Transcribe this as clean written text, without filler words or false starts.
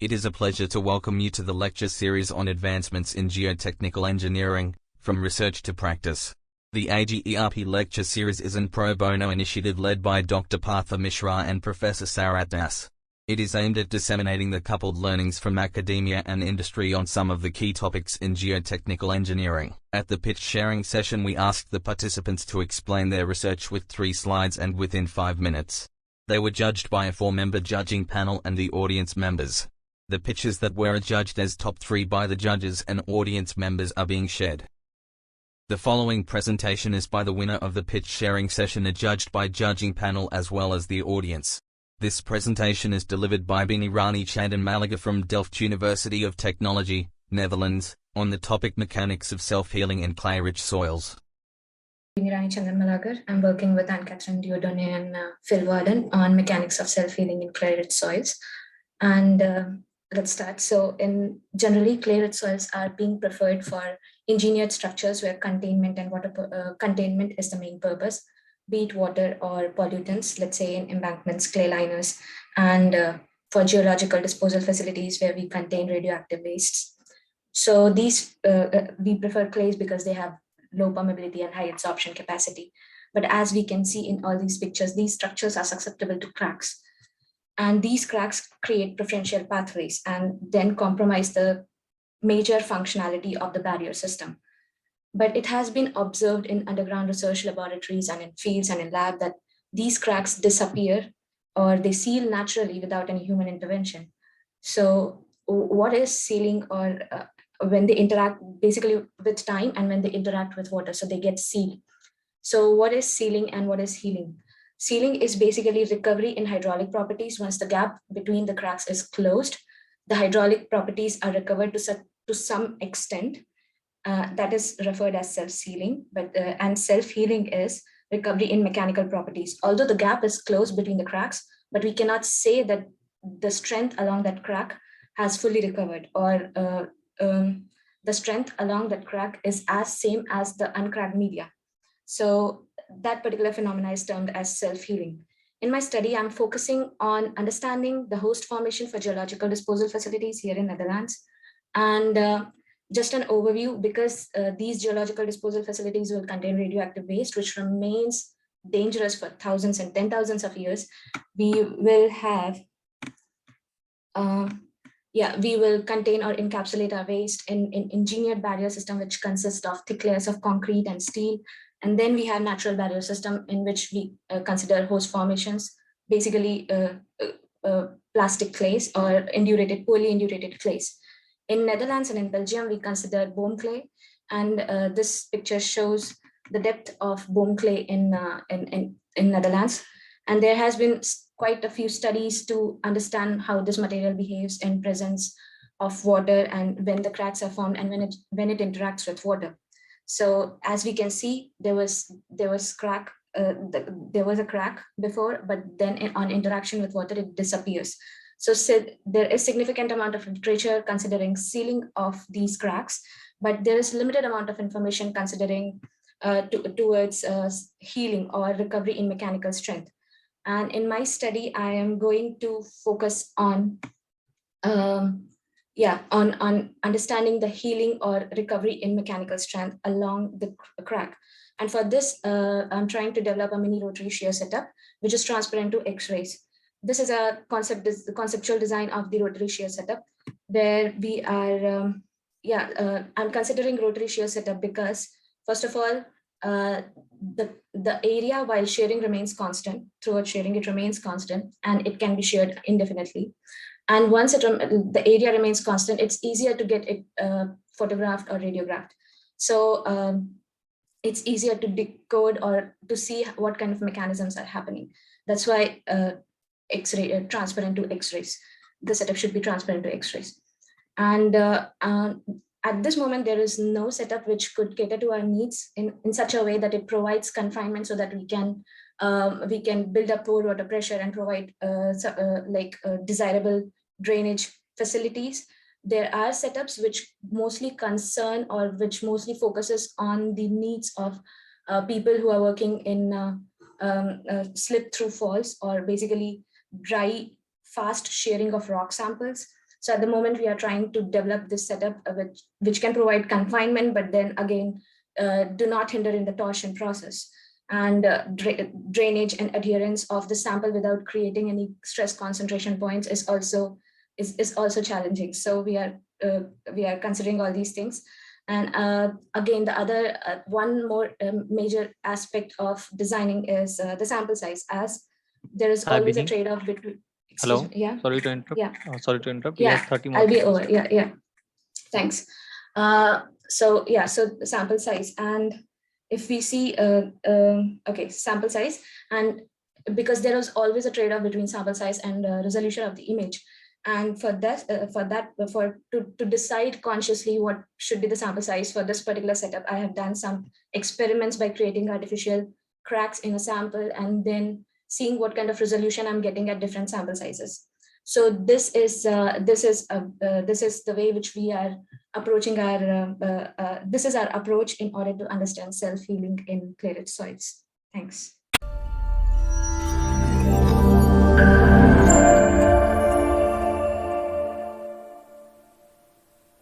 It is a pleasure to welcome you to the lecture series on advancements in geotechnical engineering, from research to practice. The AGERP lecture series is an pro bono initiative led by Dr. Partha Mishra and Professor Sarat Das. It is aimed at disseminating the coupled learnings from academia and industry on some of the key topics in geotechnical engineering. At the pitch sharing session, we asked the participants to explain their research with 3 slides and within 5 minutes. They were judged by a 4-member judging panel and the audience members. The pitches that were adjudged as top 3 by the judges and audience members are being shared. The following presentation is by the winner of the pitch sharing session, adjudged by judging panel as well as the audience. This presentation is delivered by Bhini Rani Chandan Malagar from Delft University of Technology, Netherlands, on the topic Mechanics of Self-Healing in Clay-Rich Soils. Bhini Rani Chandan Malagar. I'm working with Anne-Catherine Dieudonné and Phil Warden on Mechanics of Self-Healing in Clay-Rich Soils. And let's start. So generally, clay-rich soils are being preferred for engineered structures where containment and water containment is the main purpose, be it water or pollutants, let's say in embankments, clay liners, and for geological disposal facilities where we contain radioactive wastes. So these, we prefer clays because they have low permeability and high absorption capacity. But as we can see in all these pictures, these structures are susceptible to cracks. And these cracks create preferential pathways and then compromise the major functionality of the barrier system. But it has been observed in underground research laboratories and in fields and in lab that these cracks disappear or they seal naturally without any human intervention. So what is sealing, or when they interact basically with time and when they interact with water, so they get sealed. So what is sealing and what is healing? Sealing is basically recovery in hydraulic properties. Once the gap between the cracks is closed, the hydraulic properties are recovered to some extent. That is referred as self-sealing, and self-healing is recovery in mechanical properties. Although the gap is closed between the cracks, but we cannot say that the strength along that crack has fully recovered, or the strength along that crack is as same as the uncracked media. So that particular phenomenon is termed as self-healing. In my study, I'm focusing on understanding the host formation for geological disposal facilities here in Netherlands. And just an overview, because these geological disposal facilities will contain radioactive waste, which remains dangerous for thousands and 10,000s of years, we will have, we will contain or encapsulate our waste in engineered barrier system, which consists of thick layers of concrete and steel. And then we have natural barrier system in which we consider host formations, basically plastic clays or poorly indurated clays. In Netherlands and in Belgium, we consider boom clay. And this picture shows the depth of boom clay in Netherlands. And there has been quite a few studies to understand how this material behaves in presence of water and when the cracks are formed and when it interacts with water. So as we can see, there was a crack before, but then on interaction with water, it disappears. So there is significant amount of literature considering sealing of these cracks, but there is limited amount of information considering towards healing or recovery in mechanical strength. And in my study, I am going to focus on understanding the healing or recovery in mechanical strength along the crack. And for this, I'm trying to develop a mini rotary shear setup, which is transparent to X-rays. This is a conceptual design of the rotary shear setup, where we are, I'm considering rotary shear setup because, first of all, the area while shearing remains constant. Throughout shearing, it remains constant, and it can be sheared indefinitely. And once the area remains constant, it's easier to get it photographed or radiographed. So it's easier to decode or to see what kind of mechanisms are happening. That's why X-ray transparent to X-rays. The setup should be transparent to X-rays. And at this moment, there is no setup which could cater to our needs in such a way that it provides confinement so that we can build up pore water pressure and provide desirable drainage facilities. There are setups which mostly concern or which mostly focuses on the needs of people who are working in slip through falls, or basically dry, fast shearing of rock samples. So at the moment, we are trying to develop this setup which can provide confinement, but then again, do not hinder in the torsion process, and drainage and adherence of the sample without creating any stress concentration points is also challenging. So we are considering all these things. And again, the other one more major aspect of designing is the sample size, as there is Hi, always a Bhini. trade-off between. Hello. Excuse me, yeah. Sorry to interrupt. Yeah. Sorry to interrupt. We Yeah, have 30 more I'll be seconds. over. Yeah. Thanks. So the sample size, and if we see okay, sample size, and because there is always a trade-off between sample size and resolution of the image, and for to decide consciously what should be the sample size for this particular setup, I have done some experiments by creating artificial cracks in a sample and then seeing what kind of resolution I'm getting at different sample sizes. So this is the way which we are approaching our this is our approach in order to understand self-healing in clay-rich soils. Thanks.